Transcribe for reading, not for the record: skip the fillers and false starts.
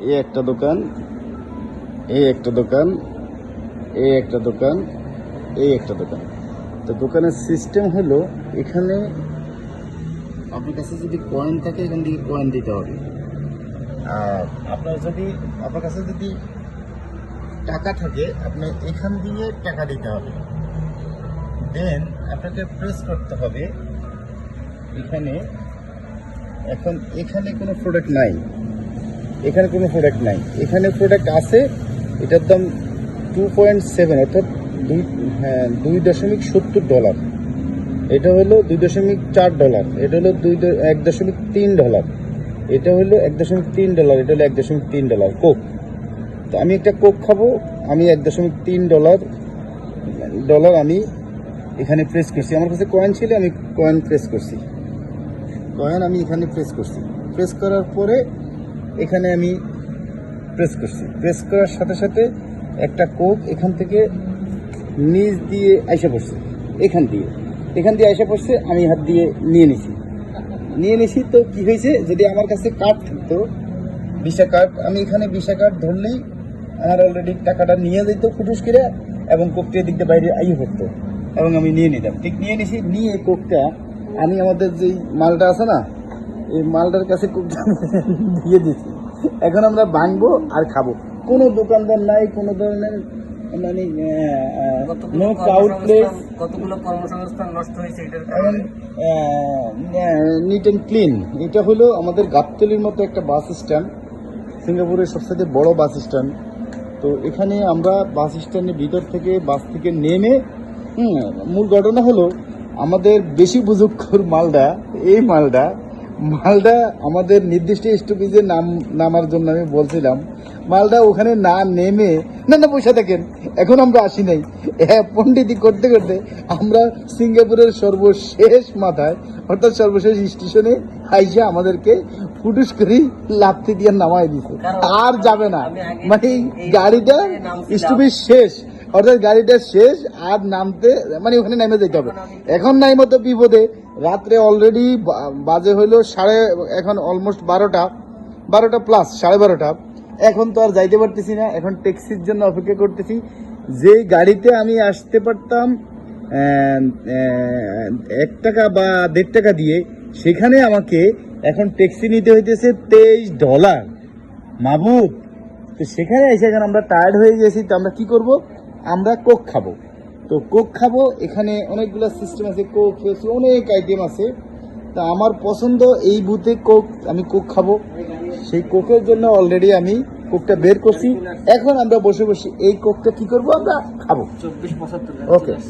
এই একটা দোকান, এই একটা দোকান, এই একটা দোকান, এই একটা দোকান। তো দোকানের সিস্টেম হলো এখানে আপনার কাছে যদি কয়েন থাকে এখান থেকে কয়েন দিতে হবে, আর আপনার কাছে যদি টাকা থাকে আপনার এখান দিয়ে টাকা দিতে হবে। দেন আপনাকে প্রেস করতে হবে এখানে। এখন এখানে কোনো প্রোডাক্ট নাই, এখানে কোনো প্রোডাক্ট নাই, এখানে প্রোডাক্ট আছে। এটার দাম $2.7 অর্থাৎ $2.70। এটা হলো $2.4, এটা হলো $1.3, এটা হলো $1.3, এটা হলো $1.3 কোক। তো আমি একটা কোক খাবো, আমি $1.3 আমি এখানে প্রেস করছি। আমার কাছে কয়েন ছিল, আমি কয়েন প্রেস করছি, কয়েন আমি এখানে প্রেস করছি। প্রেস করার পরে এখানে আমি প্রেস করছি। প্রেস করার সাথে সাথে একটা কোক এখান থেকে নিচ দিয়ে আইসা পড়ছে, এখান দিয়ে আইসা পড়ছে। আমি হাত দিয়ে নিয়ে নিছি। তো কি হয়েছে, যদি আমার কাছে কার্ড থাকতো, ভিসা কার্ড, আমি এখানে ভিসা কার্ড ধরলেই আমার অলরেডি টাকাটা নিয়ে যেত ফুটুস করে, এবং কোকটা দিক দিয়ে বাইরে আইয়ে পড়তো এবং আমি নিয়ে নিতাম। ঠিক নিয়ে নিছি, নিয়ে কোকটা আমি আমাদের যেই মালটা আছে না, এই মালটার কাছে কোকটা দিয়ে দিচ্ছি। এখন আমরা ভাঙবো আর খাবো। কোনো দোকানদার নাই, কোনো ধরনের মানে নো ক্রাউড প্লেস, কতগুলো কর্মসংস্থান নষ্ট হয়েছে এটার এবং নিট অ্যান্ড ক্লিন। এটা হলো আমাদের গাবতলির মতো একটা বাস স্ট্যান্ড, সিঙ্গাপুরের সবচেয়ে বড় বাস স্ট্যান্ড। তো এখানে আমরা বাস স্ট্যান্ডের ভিতর থেকে বাস থেকে নেমে মূল ঘটনা হলো আমাদের বেশি বুজুক্ষর মালটা, এই মালটা আমাদের নির্দিষ্ট স্টপেজে নামার জন্য আমি বলছিলাম। মালটা ওখানে না নেমে না পয়সা দেখেন, এখন আমরা আসি নাই। পণ্ডিতি করতে করতে আমরা সিঙ্গাপুরের সর্বশেষ মাথায় অর্থাৎ সর্বশেষ স্টেশনে আইসা আমাদেরকে ফুটুস করে লাফতে দিয়ে নামাই দিছে। আর যাবে না, মানে গাড়িটা স্টপেজ শেষ, অর্থাৎ গাড়িটা শেষ, আর নামতে মানে ওখানে নেমে যেতে হবে। এখন নাই মতো বিপদে। রাত্রে অলরেডি বাজে হইলো এখন অলমোস্ট 12টা প্লাস, 12:30। এখন তো আর যাইতে পারতেছি না, এখন ট্যাক্সির জন্য অপেক্ষা করতেছি। যে গাড়িতে আমি আসতে পারতাম $1 বা $1.5 দিয়ে, সেখানে আমাকে এখন ট্যাক্সি নিতে হইতেছে $23। মাবুদ, তো সেখানে এসে এখন আমরা টায়ার্ড হয়ে গেছি। তো আমরা কি করব, আমরা কোক খাবো। তো কোক খাবো, এখানে অনেকগুলো সিস্টেম আছে, কোক অনেক আইটেম আছে। তা আমার পছন্দ এই বুথে কোক, আমি কোক খাবো। সেই কোকের জন্য অলরেডি আমি কোকটা বের করছি। এখন আমরা বসে এই কোকটা কি করব, আমরা খাবো। 24-75 ওকে।